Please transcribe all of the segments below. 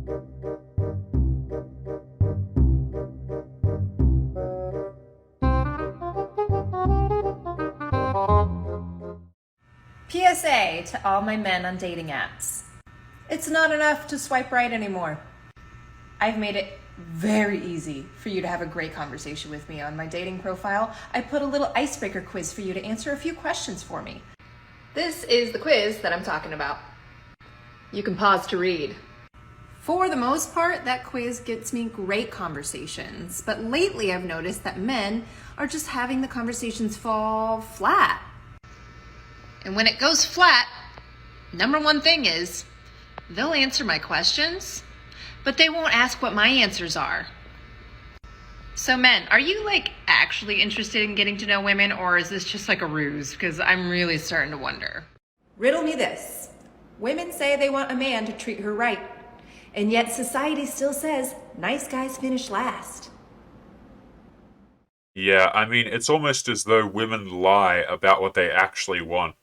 PSA to all my men on dating apps. It's not enough to swipe right anymore. I've made it very easy for you to have a great conversation with me on my dating profile. I put a little icebreaker quiz for you to answer a few questions for me. This is the quiz that I'm talking about. You can pause to read. For the most part, that quiz gets me great conversations, but lately I've noticed that men are just having the conversations fall flat. And when it goes flat, number one thing is, they'll answer my questions, but they won't ask what my answers are. So men, are you actually interested in getting to know women, or is this just like a ruse? Because I'm really starting to wonder. Riddle me this. Women say they want a man to treat her right, and yet society still says nice guys finish last. Yeah, I mean, it's almost as though women lie about what they actually want.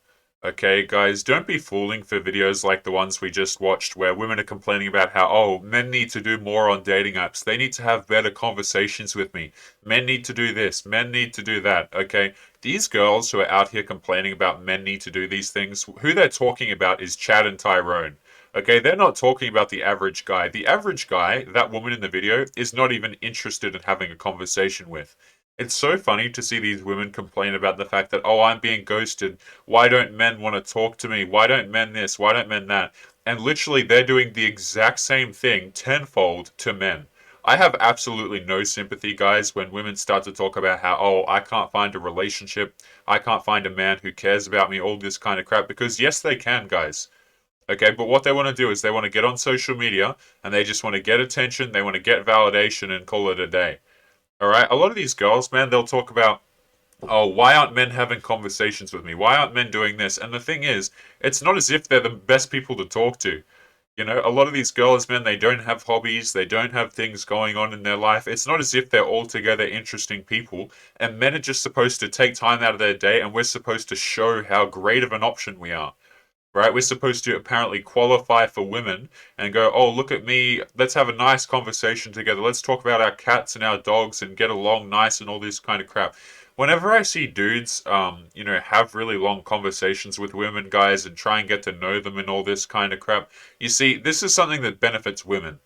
Okay, guys, don't be fooling for videos like the ones we just watched where women are complaining about how, oh, men need to do more on dating apps. They need to have better conversations with me. Men need to do this. Men need to do that. Okay, these girls who are out here complaining about men need to do these things, who they're talking about is Chad and Tyrone. Okay, they're not talking about the average guy. The average guy, that woman in the video, is not even interested in having a conversation with. It's so funny to see these women complain about the fact that, oh, I'm being ghosted. Why don't men want to talk to me? Why don't men this? Why don't men that? And literally, they're doing the exact same thing tenfold to men. I have absolutely no sympathy, guys, when women start to talk about how, oh, I can't find a relationship. I can't find a man who cares about me, all this kind of crap. Because yes, they can, guys. Okay, but what they want to do is they want to get on social media and they just want to get attention. They want to get validation and call it a day. Alright, a lot of these girls, man, they'll talk about, oh, why aren't men having conversations with me? Why aren't men doing this? And the thing is, it's not as if they're the best people to talk to. You know, a lot of these girls, man, they don't have hobbies, they don't have things going on in their life. It's not as if they're altogether interesting people, and men are just supposed to take time out of their day, and we're supposed to show how great of an option we are. Right, we're supposed to apparently qualify for women and go, oh, look at me, let's have a nice conversation together. Let's talk about our cats and our dogs and get along nice and all this kind of crap. Whenever I see dudes, have really long conversations with women, guys, and try and get to know them and all this kind of crap, you see, this is something that benefits women.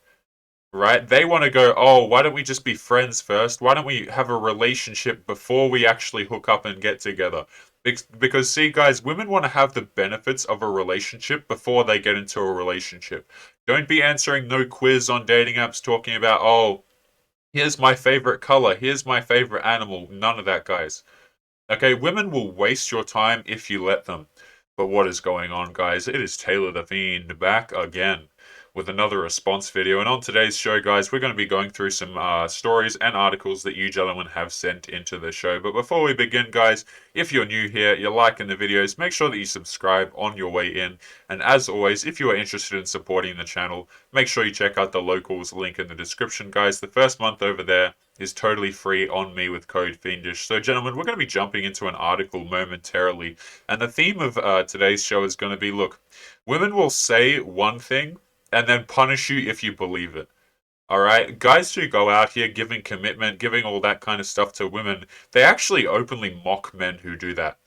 Right? They want to go, oh, why don't we just be friends first? Why don't we have a relationship before we actually hook up and get together? Because, see, guys, women want to have the benefits of a relationship before they get into a relationship. Don't be answering no quiz on dating apps talking about, oh, here's my favorite color, here's my favorite animal. None of that, guys. Okay, women will waste your time if you let them. But what is going on, guys? It is Taylor the Fiend back again with another response video. And on today's show, guys, we're going to be going through some stories and articles that you gentlemen have sent into the show. But before we begin, guys, if you're new here, you're liking the videos, make sure that you subscribe on your way in. And as always, if you are interested in supporting the channel, make sure you check out the locals link in the description, guys. The first month over there is totally free on me with code Fiendish. So, gentlemen, we're going to be jumping into an article momentarily. And the theme of today's show is going to be, look, women will say one thing and then punish you if you believe it. Alright? Guys who go out here giving commitment, giving all that kind of stuff to women, they actually openly mock men who do that.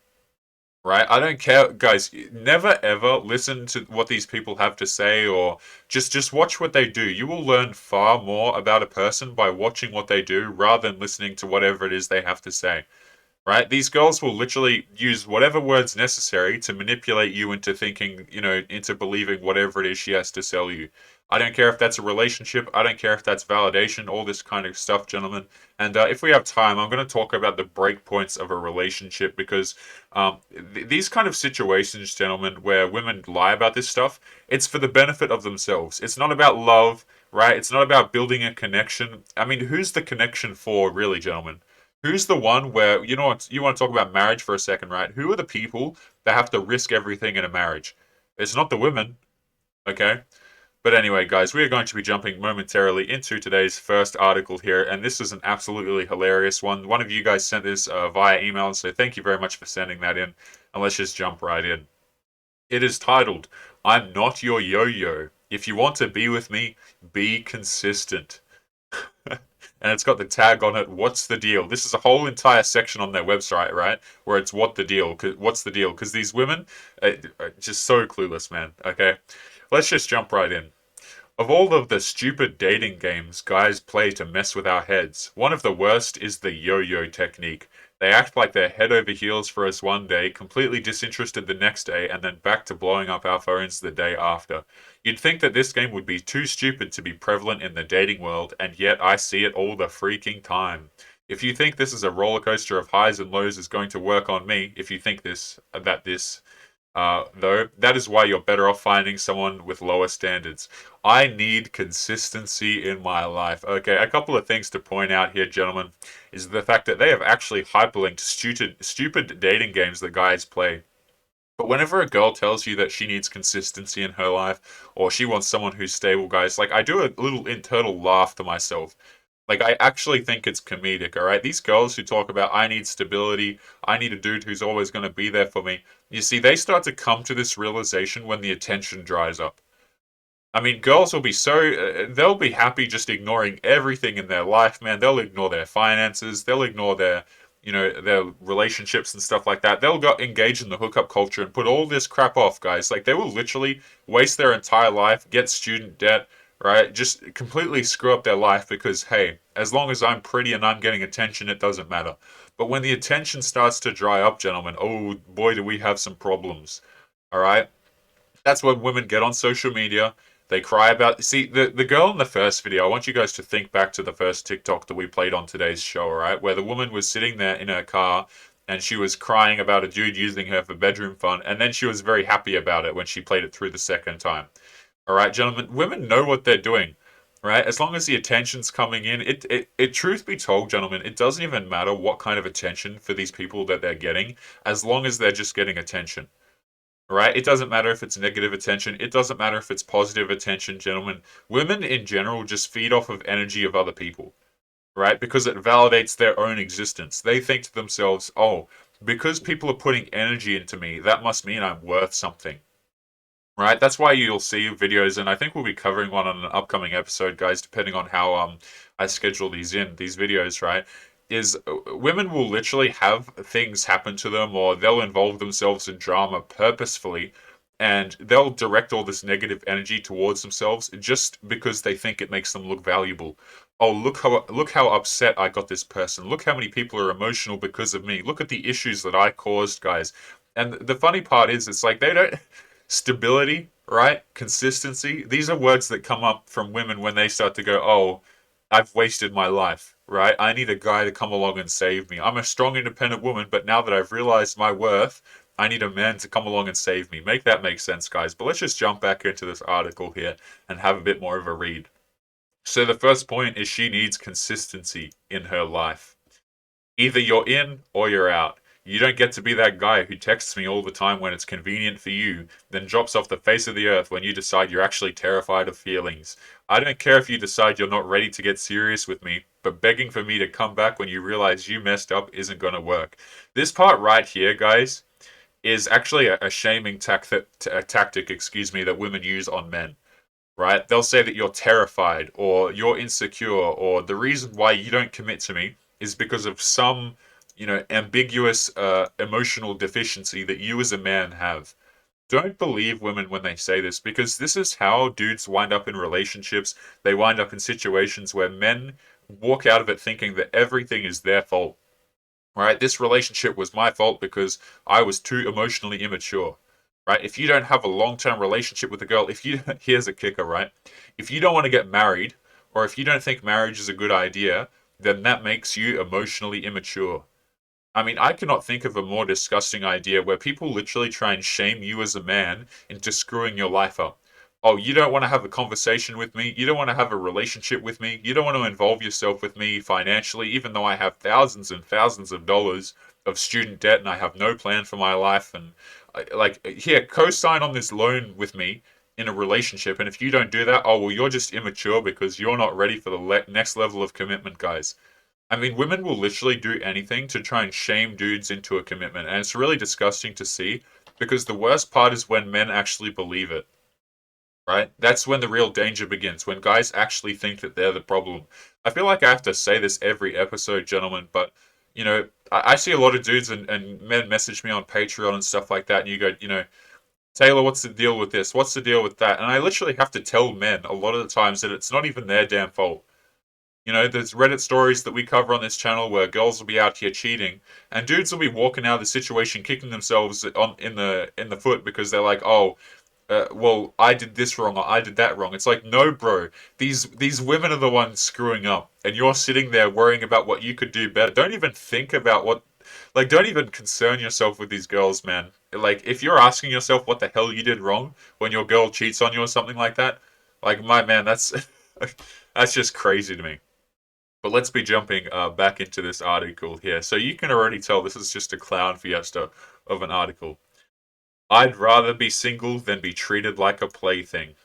Right? I don't care, guys, never ever listen to what these people have to say, or just watch what they do. You will learn far more about a person by watching what they do rather than listening to whatever it is they have to say. Right? These girls will literally use whatever words necessary to manipulate you into thinking, into believing whatever it is she has to sell you. I don't care if that's a relationship. I don't care if that's validation, all this kind of stuff, gentlemen. And if we have time, I'm going to talk about the breakpoints of a relationship because these kind of situations, gentlemen, where women lie about this stuff, it's for the benefit of themselves. It's not about love, right? It's not about building a connection. I mean, who's the connection for, really, gentlemen? Who's the one where, you want to talk about marriage for a second, right? Who are the people that have to risk everything in a marriage? It's not the women, okay? But anyway, guys, we are going to be jumping momentarily into today's first article here, and this is an absolutely hilarious one. One of you guys sent this via email, so thank you very much for sending that in, and let's just jump right in. It is titled, I'm Not Your Yo-Yo. If you want to be with me, be consistent. And it's got the tag on it, what's the deal? This is a whole entire section on their website, right? Where it's what's the deal? Because these women are just so clueless, man. Okay, let's just jump right in. Of all of the stupid dating games guys play to mess with our heads, one of the worst is the yo-yo technique. They act like they're head over heels for us one day, completely disinterested the next day, and then back to blowing up our phones the day after. You'd think that this game would be too stupid to be prevalent in the dating world, and yet I see it all the freaking time. If you think this is a roller coaster of highs and lows is going to work on me, if you think though, that is why you're better off finding someone with lower standards. I need consistency in my life. Okay, a couple of things to point out here, gentlemen, is the fact that they have actually hyperlinked stupid dating games that guys play. But whenever a girl tells you that she needs consistency in her life, or she wants someone who's stable, guys, like I do a little internal laugh to myself. Like, I actually think it's comedic, alright? These girls who talk about, I need stability, I need a dude who's always going to be there for me. You see, they start to come to this realization when the attention dries up. I mean, girls will be they'll be happy just ignoring everything in their life, man. They'll ignore their finances, they'll ignore their relationships and stuff like that. They'll go engage in the hookup culture and put all this crap off, guys. Like, they will literally waste their entire life, get student debt, right? Just completely screw up their life because, hey, as long as I'm pretty and I'm getting attention, it doesn't matter. But when the attention starts to dry up, gentlemen, oh boy, do we have some problems. All right? That's when women get on social media. They cry about. See, the girl in the first video, I want you guys to think back to the first TikTok that we played on today's show, all right? Where the woman was sitting there in her car and she was crying about a dude using her for bedroom fun, and then she was very happy about it when she played it through the second time. All right, gentlemen, women know what they're doing, right? As long as the attention's coming in, truth be told, gentlemen, it doesn't even matter what kind of attention for these people that they're getting, as long as they're just getting attention, right? It doesn't matter if it's negative attention. It doesn't matter if it's positive attention, gentlemen. Women in general just feed off of energy of other people, right? Because it validates their own existence. They think to themselves, oh, because people are putting energy into me, that must mean I'm worth something. Right, that's why you'll see videos, and I think we'll be covering one on an upcoming episode, guys, depending on how I schedule these videos, right? Is women will literally have things happen to them, or they'll involve themselves in drama purposefully, and they'll direct all this negative energy towards themselves just because they think it makes them look valuable. Oh, look how upset I got this person. Look how many people are emotional because of me. Look at the issues that I caused, guys. And the funny part is, it's like they don't. Stability, right? Consistency. These are words that come up from women when they start to go, oh, I've wasted my life, right? I need a guy to come along and save me. I'm a strong, independent woman, but now that I've realized my worth, I need a man to come along and save me. Make that make sense, guys. But let's just jump back into this article here and have a bit more of a read. So the first point is she needs consistency in her life. Either you're in or you're out. You don't get to be that guy who texts me all the time when it's convenient for you, then drops off the face of the earth when you decide you're actually terrified of feelings. I don't care if you decide you're not ready to get serious with me, but begging for me to come back when you realize you messed up isn't gonna work. This part right here, guys, is actually a shaming tactic, excuse me, that women use on men. Right? They'll say that you're terrified or you're insecure or the reason why you don't commit to me is because of some, ambiguous emotional deficiency that you as a man have. Don't believe women when they say this because this is how dudes wind up in relationships. They wind up in situations where men walk out of it thinking that everything is their fault. Right? This relationship was my fault because I was too emotionally immature. Right? If you don't have a long-term relationship with a girl, here's a kicker, right? If you don't want to get married, or if you don't think marriage is a good idea, then that makes you emotionally immature. I mean, I cannot think of a more disgusting idea where people literally try and shame you as a man into screwing your life up. Oh, you don't want to have a conversation with me. You don't want to have a relationship with me. You don't want to involve yourself with me financially, even though I have thousands and thousands of dollars of student debt and I have no plan for my life. And here, co-sign on this loan with me in a relationship. And if you don't do that, oh, well, you're just immature because you're not ready for the next level of commitment, guys. I mean, women will literally do anything to try and shame dudes into a commitment. And it's really disgusting to see because the worst part is when men actually believe it. right? That's when the real danger begins, when guys actually think that they're the problem. I feel like I have to say this every episode, gentlemen, but I see a lot of dudes and men message me on Patreon and stuff like that, and you go, Taylor, what's the deal with this? What's the deal with that? And I literally have to tell men a lot of the times that it's not even their damn fault. There's Reddit stories that we cover on this channel where girls will be out here cheating, and dudes will be walking out of the situation kicking themselves in the foot because they're like, oh, well, I did this wrong or I did that wrong. It's like, no, bro. These women are the ones screwing up, and you're sitting there worrying about what you could do better. Don't even think about don't even concern yourself with these girls, man. Like, if you're asking yourself what the hell you did wrong when your girl cheats on you or something like that, like, my man, that's that's just crazy to me. But let's be jumping back into this article here. So you can already tell this is just a clown fiesta of an article. I'd rather be single than be treated like a plaything.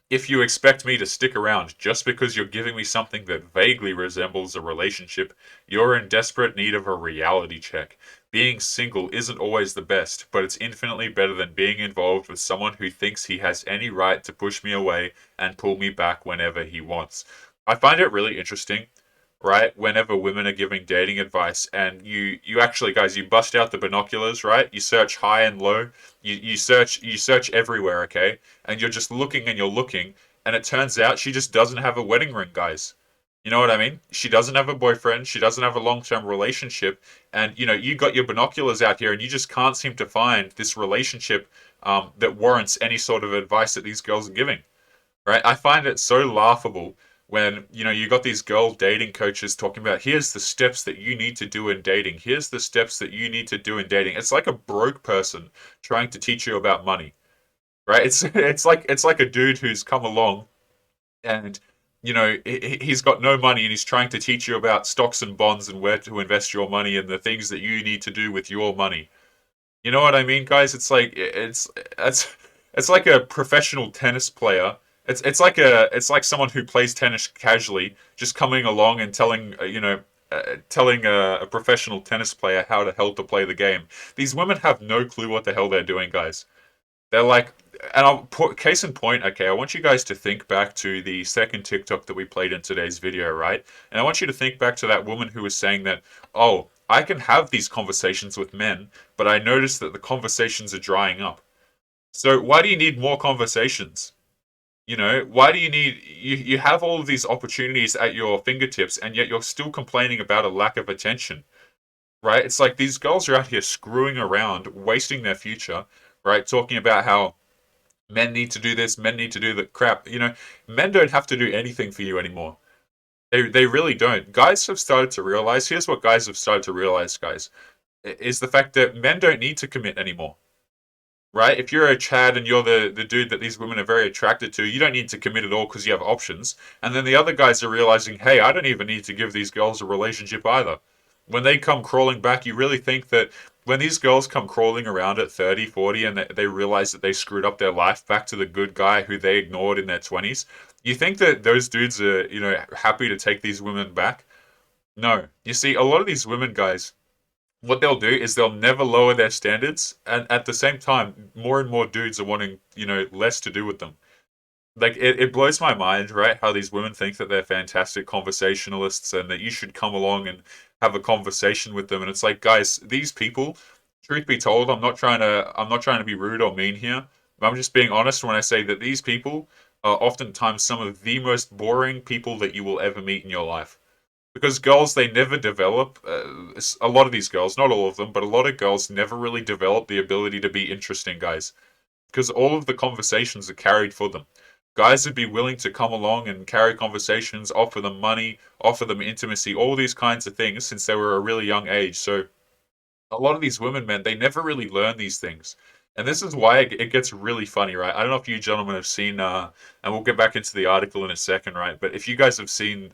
If you expect me to stick around just because you're giving me something that vaguely resembles a relationship, you're in desperate need of a reality check. Being single isn't always the best, but it's infinitely better than being involved with someone who thinks he has any right to push me away and pull me back whenever he wants. I find it really interesting, right? Whenever women are giving dating advice, and you actually, guys, you bust out the binoculars, right? You search high and low, you search everywhere, okay? And you're just looking and you're looking, and it turns out she just doesn't have a wedding ring, guys. You know what I mean? She doesn't have a boyfriend, she doesn't have a long-term relationship, and you got your binoculars out here and you just can't seem to find this relationship that warrants any sort of advice that these girls are giving, right? I find it so laughable when you got these girl dating coaches talking about, here's the steps that you need to do in dating, here's the steps that you need to do in dating. It's like a broke person trying to teach you about money, right? It's like a dude who's come along and he's got no money and he's trying to teach you about stocks and bonds and where to invest your money and the things that you need to do with your money. You know what I mean, guys? It's like a professional tennis player. It's like someone who plays tennis casually, just coming along and telling a professional tennis player how the hell to play the game. These women have no clue what the hell they're doing, guys. They're like, and I'll put case in point. Okay, I want you guys to think back to the second TikTok that we played in today's video, right? And I want you to think back to that woman who was saying that, oh, I can have these conversations with men, but I notice that the conversations are drying up. So why do you need more conversations? Why do you have all of these opportunities at your fingertips, and yet you're still complaining about a lack of attention, right? It's like these girls are out here screwing around, wasting their future, right? Talking about how men need to do this, men need to do that crap. Men don't have to do anything for you anymore. They really don't. Guys have started to realize, here's what guys have started to realize, guys, is the fact that men don't need to commit anymore. Right? If you're a Chad and you're the dude that these women are very attracted to, you don't need to commit at all because you have options. And then the other guys are realizing, hey, I don't even need to give these girls a relationship either. When they come crawling back, you really think that when these girls come crawling around at 30, 40, and they realize that they screwed up their life back to the good guy who they ignored in their 20s, you think that those dudes are, happy to take these women back? No. You see, a lot of these women, guys, what they'll do is they'll never lower their standards, and at the same time, more and more dudes are wanting, less to do with them. Like, it blows my mind, right? How these women think that they're fantastic conversationalists and that you should come along and have a conversation with them. And it's like, guys, these people, truth be told, I'm not trying to be rude or mean here. I'm just being honest when I say that these people are oftentimes some of the most boring people that you will ever meet in your life. Because girls, they never develop. A lot of these girls, not all of them, but a lot of girls never really develop the ability to be interesting, guys. Because all of the conversations are carried for them. Guys would be willing to come along and carry conversations, offer them money, offer them intimacy, all these kinds of things since they were a really young age. So a lot of these women, man, they never really learn these things. And this is why it gets really funny, right? I don't know if you gentlemen have seen, and we'll get back into the article in a second, right? But if you guys have seen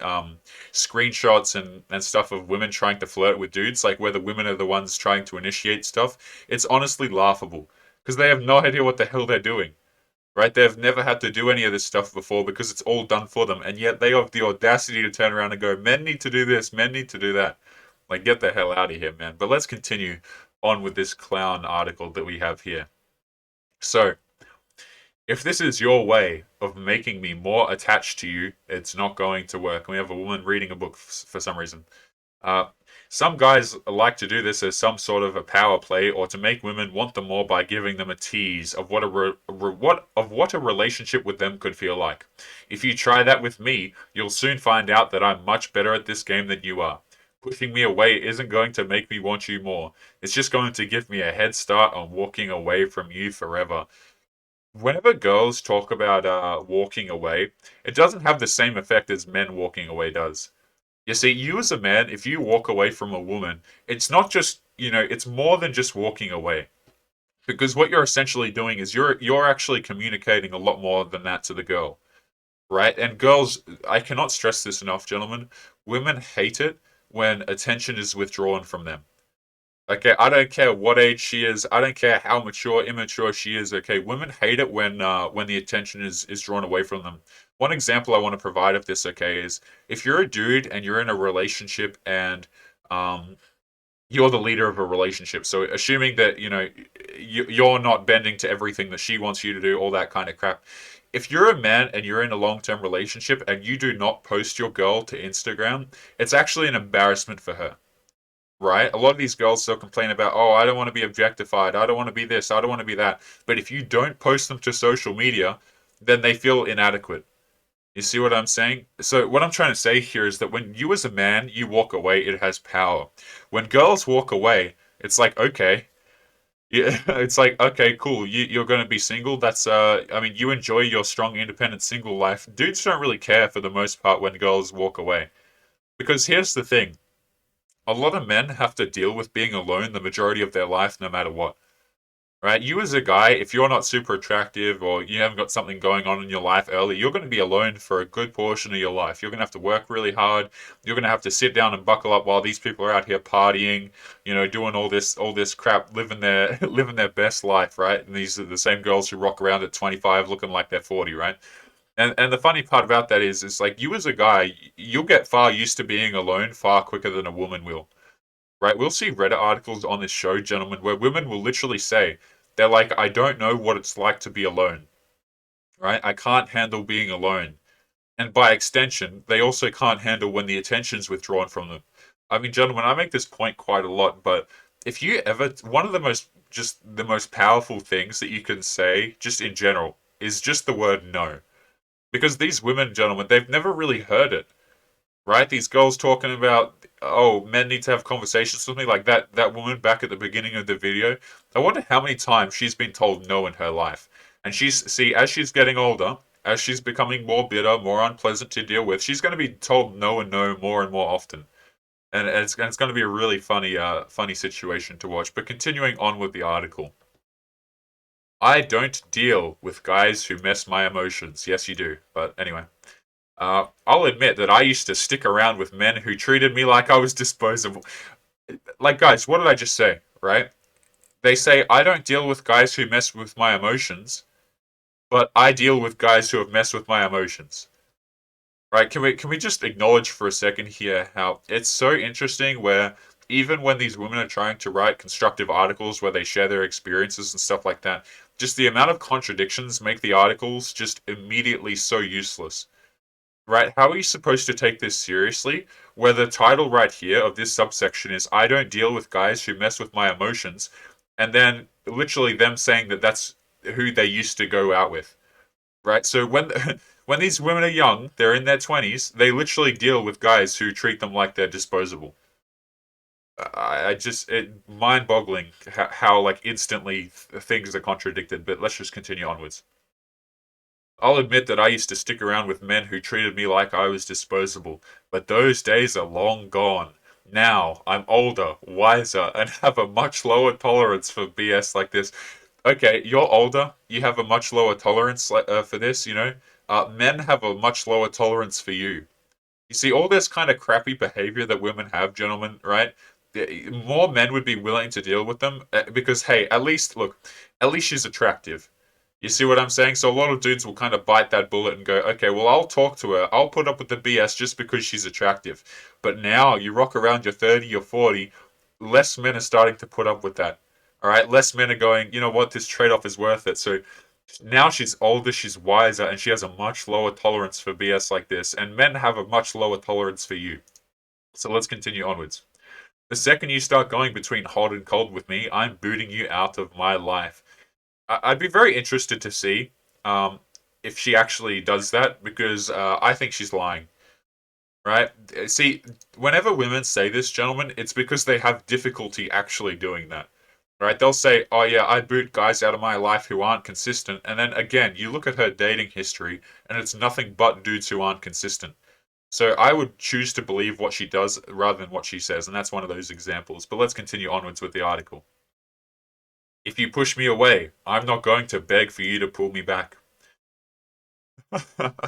screenshots and stuff of women trying to flirt with dudes, like where the women are the ones trying to initiate stuff, it's honestly laughable. Because they have no idea what the hell they're doing, right? They've never had to do any of this stuff before because it's all done for them. And yet they have the audacity to turn around and go, men need to do this, men need to do that. Like, get the hell out of here, man. But let's continue on with this clown article that we have here. So, If this is your way of making me more attached to you, it's not going to work. And we have a woman reading a book for some reason. Uh, some guys like to do this as some sort of a power play, or to make women want them more by giving them a tease of what a relationship with them could feel like. If you try that with me, you'll soon find out that I'm much better at this game than you are. Pushing me away isn't going to make me want you more. It's just going to give me a head start on walking away from you forever. Whenever girls talk about walking away, it doesn't have the same effect as men walking away does. You see, you as a man, if you walk away from a woman, it's not just, it's more than just walking away. Because what you're essentially doing is you're actually communicating a lot more than that to the girl, right? And girls, I cannot stress this enough, gentlemen, women hate it when attention is withdrawn from them. Okay, I don't care what age she is. I don't care how mature, immature she is. Okay, women hate it when the attention is drawn away from them. One example I want to provide of this, okay, is if you're a dude and you're in a relationship and um you're the leader of a relationship. So assuming that you're not bending to everything that she wants you to do, all that kind of crap. If you're a man and you're in a long-term relationship and you do not post your girl to Instagram, it's actually an embarrassment for her, right? A lot of these girls still complain about, oh, I don't want to be objectified. I don't want to be this. I don't want to be that. But if you don't post them to social media, then they feel inadequate. You see what I'm saying? So what I'm trying to say here is that when you as a man, you walk away, it has power. When girls walk away, it's like, okay. Yeah, it's like, okay, cool. You're going to be single. That's I mean, you enjoy your strong, independent single life. Dudes don't really care for the most part when girls walk away. Because here's the thing. A lot of men have to deal with being alone the majority of their life, no matter what. Right? You as a guy, if you're not super attractive or you haven't got something going on in your life early, you're going to be alone for a good portion of your life. You're going to have to work really hard. You're going to have to sit down and buckle up while these people are out here partying, doing all this crap, living their living their best life, right? And these are the same girls who rock around at 25 looking like they're 40, right? And the funny part about that is like you as a guy, you'll get far used to being alone far quicker than a woman will. Right? We'll see Reddit articles on this show, gentlemen, where women will literally say, they're like, I don't know what it's like to be alone. Right? I can't handle being alone. And by extension, they also can't handle when the attention's withdrawn from them. I mean, gentlemen, I make this point quite a lot, but if you ever, one of the most powerful things that you can say, just in general, is just the word no. Because these women, gentlemen, they've never really heard it, right? These girls talking about, oh, men need to have conversations with me, like that woman back at the beginning of the video. I wonder how many times she's been told no in her life. And as she's getting older, as she's becoming more bitter, more unpleasant to deal with, she's going to be told no and no more and more often. And it's going to be a really funny situation to watch. But continuing on with the article. I don't deal with guys who mess my emotions. Yes, you do. But anyway. I'll admit that I used to stick around with men who treated me like I was disposable. Like, guys, what did I just say, right? They say, I don't deal with guys who mess with my emotions, but I deal with guys who have messed with my emotions. Right? Can we just acknowledge for a second here how it's so interesting where even when these women are trying to write constructive articles where they share their experiences and stuff like that, just the amount of contradictions make the articles just immediately so useless. Right? How are you supposed to take this seriously? Where the title right here of this subsection is I don't deal with guys who mess with my emotions, and then literally them saying that that's who they used to go out with. Right? So when when these women are young, they're in their 20s, they literally deal with guys who treat them like they're disposable. I just it mind-boggling how like instantly things are contradicted, but let's just continue onwards. I'll admit that I used to stick around with men who treated me like I was disposable, but those days are long gone. Now, I'm older, wiser, and have a much lower tolerance for BS like this. Okay, you're older, you have a much lower tolerance for this, you know? Men have a much lower tolerance for you. You see, all this kind of crappy behavior that women have, gentlemen, right? More men would be willing to deal with them because, hey, at least she's attractive. You see what I'm saying? So a lot of dudes will kind of bite that bullet and go, okay, well, I'll talk to her. I'll put up with the BS just because she's attractive. But now you rock around your 30 or 40, less men are starting to put up with that. All right, less men are going, you know what, this trade-off is worth it. So Now she's older, she's wiser, and she has a much lower tolerance for BS like this, and men have a much lower tolerance for you. So let's continue onwards. The second you start going between hot and cold with me, I'm booting you out of my life. I'd be very interested to see um, if she actually does that, because I think she's lying. Right? See, whenever women say this, gentlemen, it's because they have difficulty actually doing that. Right? They'll say, "Oh yeah, I boot guys out of my life who aren't consistent," and then again, you look at her dating history, and it's nothing but dudes who aren't consistent. So I would choose to believe what she does rather than what she says, and that's one of those examples. But let's continue onwards with the article. If you push me away, I'm not going to beg for you to pull me back.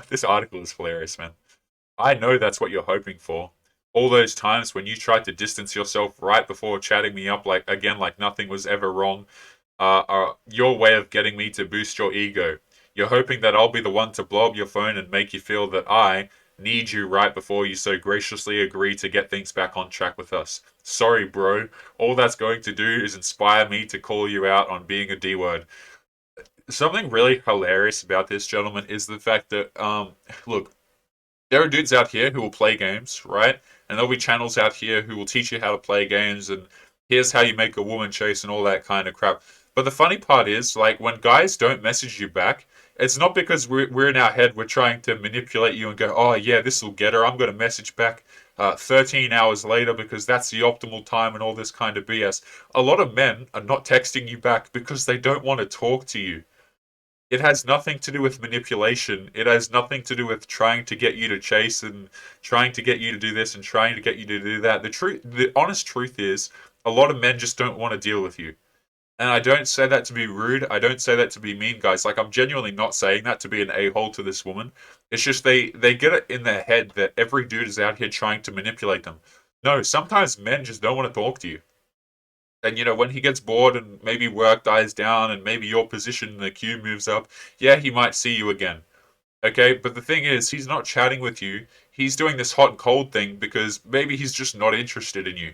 This article is hilarious, man. I know that's what you're hoping for. All those times when you tried to distance yourself right before chatting me up like again like nothing was ever wrong are your way of getting me to boost your ego. You're hoping that I'll be the one to blow up your phone and make you feel that I need you right before you so graciously agree to get things back on track with us. Sorry, bro. All that's going to do is inspire me to call you out on being a D word. Something really hilarious about this, gentleman, is the fact that, look, there are dudes out here who will play games, right? And there'll be channels out here who will teach you how to play games and here's how you make a woman chase and all that kind of crap. But the funny part is, like, when guys don't message you back, it's not because we're in our head, we're trying to manipulate you and go, oh, yeah, this will get her. I'm going to message back 13 hours later because that's the optimal time and all this kind of BS. A lot of men are not texting you back because they don't want to talk to you. It has nothing to do with manipulation. It has nothing to do with trying to get you to chase and trying to get you to do this and trying to get you to do that. The honest truth is, a lot of men just don't want to deal with you. And I don't say that to be rude. I don't say that to be mean, guys. Like, I'm genuinely not saying that to be an a-hole to this woman. It's just they get it in their head that every dude is out here trying to manipulate them. No, sometimes men just don't want to talk to you. And when he gets bored and maybe work dies down and maybe your position in the queue moves up, yeah, he might see you again. Okay, but the thing is, he's not chatting with you. He's doing this hot and cold thing because maybe he's just not interested in you.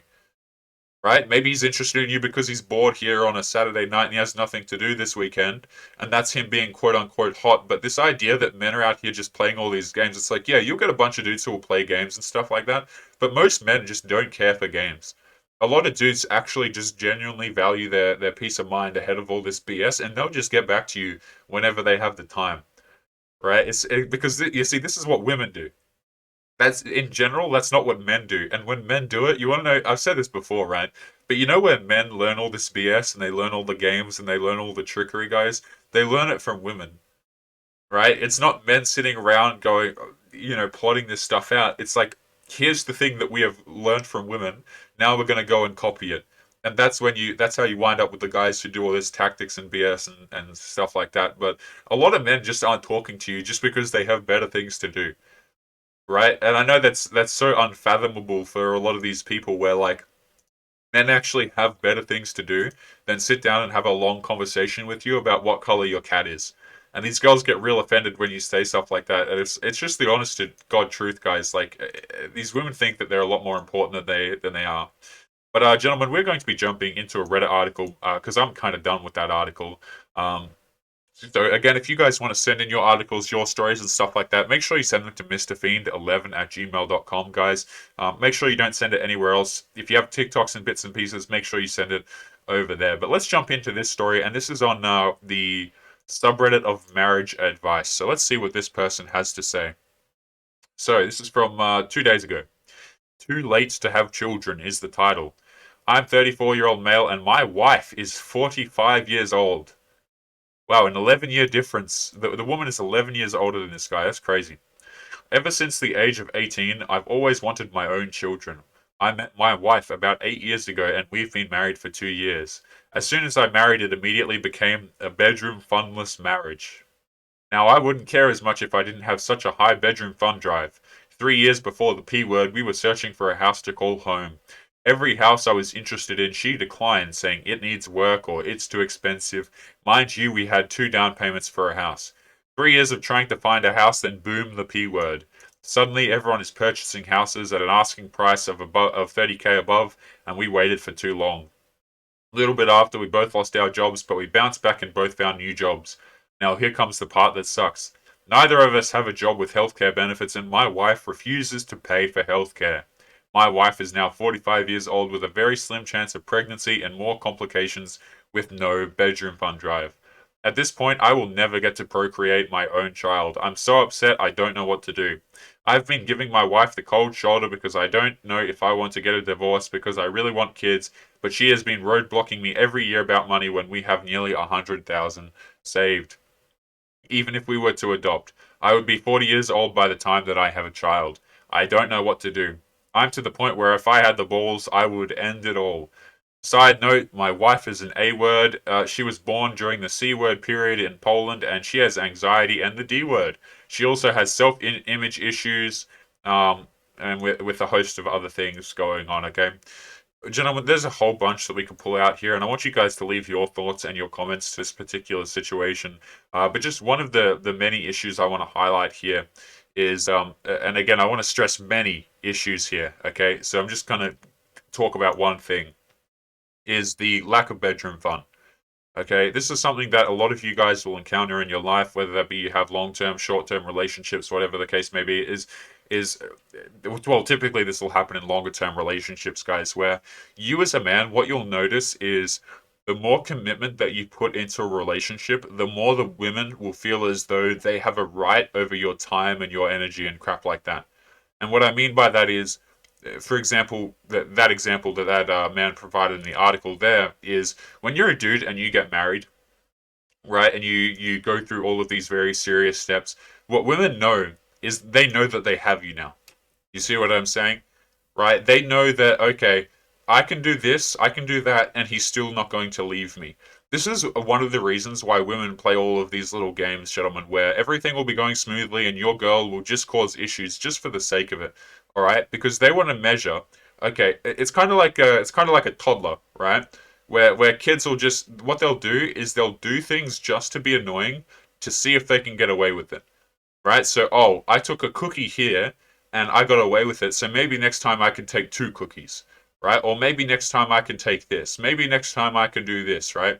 Right? Maybe he's interested in you because he's bored here on a Saturday night and he has nothing to do this weekend. And that's him being quote unquote hot. But this idea that men are out here just playing all these games, it's like, yeah, you'll get a bunch of dudes who will play games and stuff like that. But most men just don't care for games. A lot of dudes actually just genuinely value their peace of mind ahead of all this BS, and they'll just get back to you whenever they have the time. Right? Because you see, this is what women do. That's in general, that's not what men do. And when men do it, you want to know, I've said this before, right? But you know where men learn all this BS and they learn all the games and they learn all the trickery, guys? They learn it from women, right? It's not men sitting around going, plotting this stuff out. It's like, here's the thing that we have learned from women. Now we're going to go and copy it. And that's how you wind up with the guys who do all this tactics and BS and stuff like that. But a lot of men just aren't talking to you just because they have better things to do. Right? And I know that's so unfathomable for a lot of these people where like men actually have better things to do than sit down and have a long conversation with you about what color your cat is. And these girls get real offended when you say stuff like that. And it's just the honest to God truth, guys. Like these women think that they're a lot more important than they are. But gentlemen, we're going to be jumping into a Reddit article because I'm kind of done with that article. So again, if you guys want to send in your articles, your stories and stuff like that, make sure you send them to mrfiend11@gmail.com, guys. Make sure you don't send it anywhere else. If you have TikToks and bits and pieces, make sure you send it over there. But let's jump into this story, and this is on the subreddit of marriage advice. So let's see what this person has to say. So this is from 2 days ago. Too late to have children is the title. I'm 34-year-old male, and my wife is 45 years old. Wow, an 11-year difference. The woman is 11 years older than this guy. That's crazy. Ever since the age of 18, I've always wanted my own children. I met my wife about 8 years ago, and we've been married for 2 years. As soon as I married, it immediately became a bedroom funless marriage. Now, I wouldn't care as much if I didn't have such a high bedroom fun drive. 3 years before the P word, we were searching for a house to call home. Every house I was interested in, she declined, saying it needs work or it's too expensive. Mind you, we had 2 down payments for a house. 3 years of trying to find a house, then boom, the P word. Suddenly, everyone is purchasing houses at an asking price of 30k above, and we waited for too long. A little bit after, we both lost our jobs, but we bounced back and both found new jobs. Now, here comes the part that sucks. Neither of us have a job with healthcare benefits, and my wife refuses to pay for healthcare. My wife is now 45 years old with a very slim chance of pregnancy and more complications with no bedroom fund drive. At this point, I will never get to procreate my own child. I'm so upset I don't know what to do. I've been giving my wife the cold shoulder because I don't know if I want to get a divorce because I really want kids, but she has been roadblocking me every year about money when we have nearly 100,000 saved. Even if we were to adopt, I would be 40 years old by the time that I have a child. I don't know what to do. I'm to the point where if I had the balls, I would end it all. Side note, my wife is an A word. She was born during the C word period in Poland, and she has anxiety and the D word. She also has self-image issues, and with a host of other things going on, okay? Gentlemen, there's a whole bunch that we can pull out here, and I want you guys to leave your thoughts and your comments to this particular situation. But just one of the many issues I want to highlight here is, and again, I want to stress many issues here, okay? So I'm just going to talk about one thing, is the lack of bedroom fun. Okay, this is something that a lot of you guys will encounter in your life, whether that be you have long-term, short-term relationships, whatever the case may be, is well, typically this will happen in longer-term relationships, guys, where you as a man, what you'll notice is the more commitment that you put into a relationship, the more the women will feel as though they have a right over your time and your energy and crap like that. And what I mean by that is, for example, that example that man provided in the article there is when you're a dude and you get married, right, and you go through all of these very serious steps, what women know is they know that they have you now. You see what I'm saying? Right? They know that, okay, I can do this, I can do that, and he's still not going to leave me. This is one of the reasons why women play all of these little games, gentlemen, where everything will be going smoothly and your girl will just cause issues just for the sake of it. All right? Because they want to measure. Okay, it's kind of like a toddler, right? Where kids will just, what they'll do is they'll do things just to be annoying to see if they can get away with it. Right? So, oh, I took a cookie here and I got away with it, so maybe next time I can take 2 cookies, right? Or maybe next time I can take this. Maybe next time I can do this, right?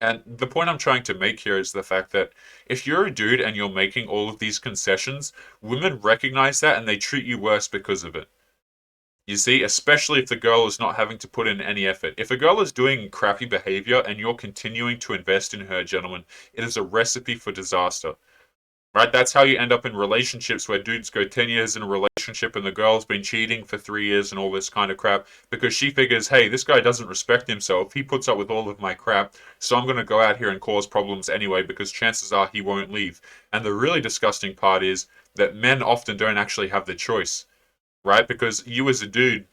And the point I'm trying to make here is the fact that if you're a dude and you're making all of these concessions, women recognize that and they treat you worse because of it. You see, especially if the girl is not having to put in any effort. If a girl is doing crappy behavior and you're continuing to invest in her, gentlemen, it is a recipe for disaster. Right? That's how you end up in relationships where dudes go 10 years in a relationship and the girl's been cheating for 3 years and all this kind of crap because she figures, hey, this guy doesn't respect himself. He puts up with all of my crap, so I'm going to go out here and cause problems anyway because chances are he won't leave. And the really disgusting part is that men often don't actually have the choice, right? Because you as a dude,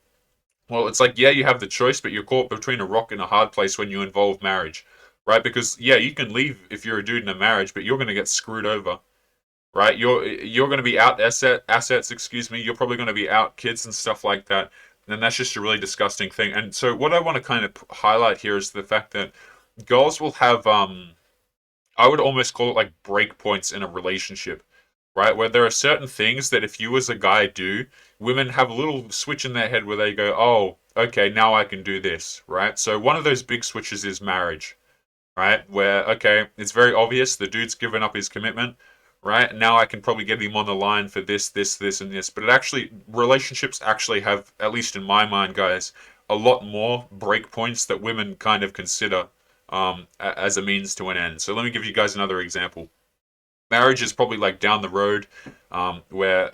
well, it's like, yeah, you have the choice, but you're caught between a rock and a hard place when you involve marriage, right? Because, yeah, you can leave if you're a dude in a marriage, but you're going to get screwed over. Right, you're going to be out assets. Excuse me. You're probably going to be out kids and stuff like that. And that's just a really disgusting thing. And so, what I want to kind of highlight here is the fact that girls will have I would almost call it like break points in a relationship, right? Where there are certain things that if you as a guy do, women have a little switch in their head where they go, oh, okay, now I can do this, right? So one of those big switches is marriage, right? Where, okay, it's very obvious the dude's given up his commitment, right? Now I can probably get him on the line for this, and this. But relationships actually have, at least in my mind, guys, a lot more breakpoints that women kind of consider as a means to an end. So let me give you guys another example. Marriage is probably like down the road, where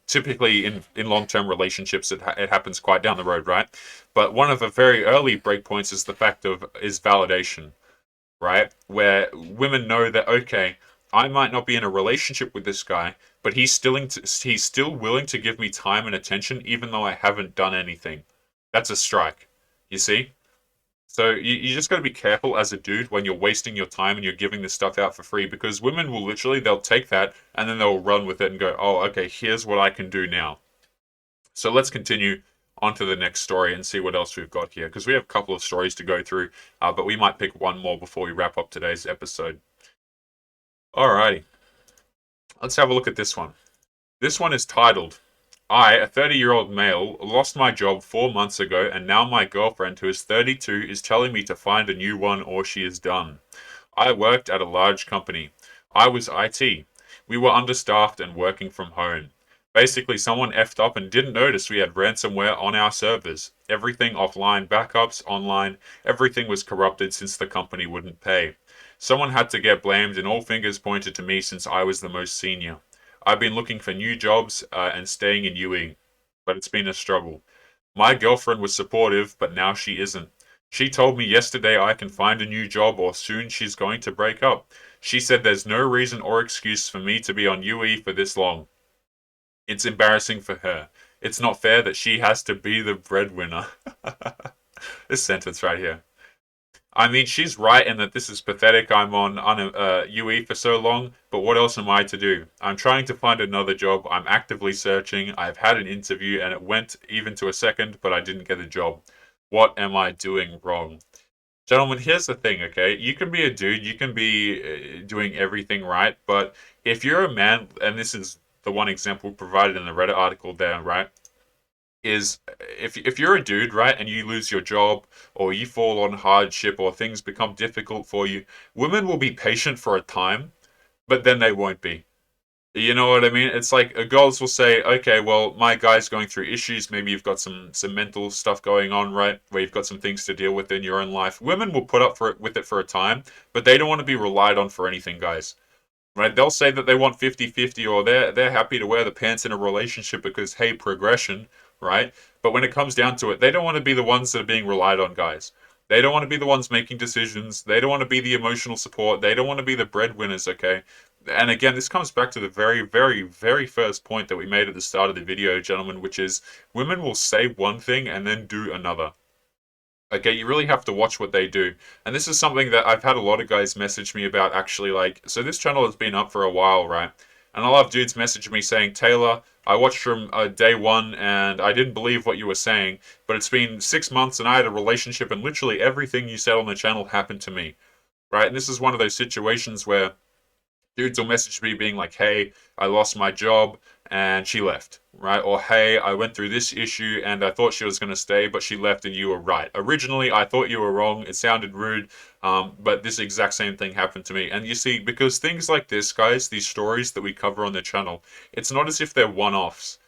typically in long-term relationships it happens quite down the road, right? But one of the very early breakpoints is the fact of validation, right? Where women know that, okay, I might not be in a relationship with this guy, but he's still willing to give me time and attention even though I haven't done anything. That's a strike. You see? So you just got to be careful as a dude when you're wasting your time and you're giving this stuff out for free, because women will literally, they'll take that and then they'll run with it and go, oh, okay, here's what I can do now. So let's continue on to the next story and see what else we've got here, because we have a couple of stories to go through, but we might pick one more before we wrap up today's episode. Alrighty, let's have a look at this one. This one is titled, I, a 30-year-old male, lost my job 4 months ago, and now my girlfriend, who is 32, is telling me to find a new one or she is done. I worked at a large company. I was IT. We were understaffed and working from home. Basically, someone effed up and didn't notice we had ransomware on our servers. Everything offline, backups, online, everything was corrupted since the company wouldn't pay. Someone had to get blamed and all fingers pointed to me since I was the most senior. I've been looking for new jobs and staying in UE, but it's been a struggle. My girlfriend was supportive, but now she isn't. She told me yesterday I can find a new job or soon she's going to break up. She said there's no reason or excuse for me to be on UE for this long. It's embarrassing for her. It's not fair that she has to be the breadwinner. This sentence right here. I mean, she's right in that this is pathetic. I'm on UE for so long, but what else am I to do? I'm trying to find another job. I'm actively searching. I've had an interview and it went even to a second, but I didn't get a job. What am I doing wrong? Gentlemen, here's the thing, okay? You can be a dude, you can be doing everything right, but if you're a man, and this is the one example provided in the Reddit article there, right? Is if you're a dude, right, and you lose your job or you fall on hardship or things become difficult for you, women will be patient for a time, but then they won't be. You know what I mean? It's like girls will say, okay, well, my guy's going through issues. Maybe you've got some mental stuff going on, right? Where you've got some things to deal with in your own life. Women will put up with it for a time, but they don't want to be relied on for anything, guys. Right? They'll say that they want 50-50 or they're happy to wear the pants in a relationship because hey, progression, right? But when it comes down to it, they don't want to be the ones that are being relied on, guys. They don't want to be the ones making decisions. They don't want to be the emotional support. They don't want to be the breadwinners, okay? And again, this comes back to the very, very, very first point that we made at the start of the video, gentlemen, which is women will say one thing and then do another. Okay, you really have to watch what they do. And this is something that I've had a lot of guys message me about actually, like, so this channel has been up for a while, right? And a lot of dudes message me saying, Taylor, I watched from day one and I didn't believe what you were saying, but it's been 6 months and I had a relationship and literally everything you said on the channel happened to me, right? And this is one of those situations where dudes will message me being like, hey, I lost my job and she left, right? Or, hey, I went through this issue and I thought she was going to stay, but she left and you were right. Originally, I thought you were wrong. It sounded rude, but this exact same thing happened to me. And you see, because things like this, guys, these stories that we cover on the channel, it's not as if they're one-offs.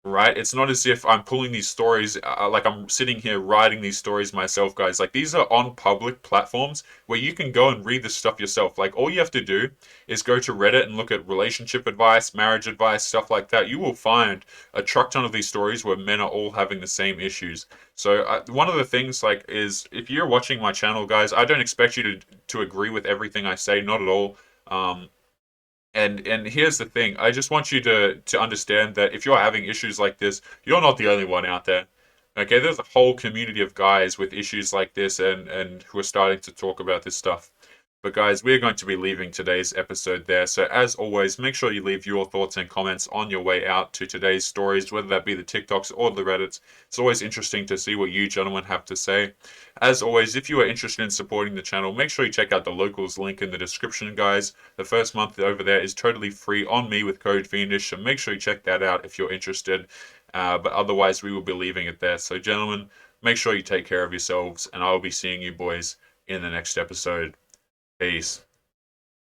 Right? It's not as if I'm pulling these stories, like I'm sitting here writing these stories myself, guys. Like, these are on public platforms where you can go and read this stuff yourself. Like, all you have to do is go to Reddit and look at relationship advice, marriage advice, stuff like that. You will find a truck ton of these stories where men are all having the same issues. So, one of the things, like, is if you're watching my channel, guys, I don't expect you to agree with everything I say, not at all. And here's the thing. I just want you to understand that if you're having issues like this, you're not the only one out there. Okay, there's a whole community of guys with issues like this and who are starting to talk about this stuff. But guys, we're going to be leaving today's episode there. So as always, make sure you leave your thoughts and comments on your way out to today's stories, whether that be the TikToks or the Reddits. It's always interesting to see what you gentlemen have to say. As always, if you are interested in supporting the channel, make sure you check out the locals link in the description, guys. The first month over there is totally free on me with code Fiendish, so make sure you check that out if you're interested. But otherwise, we will be leaving it there. So gentlemen, make sure you take care of yourselves, and I will be seeing you boys in the next episode. Peace.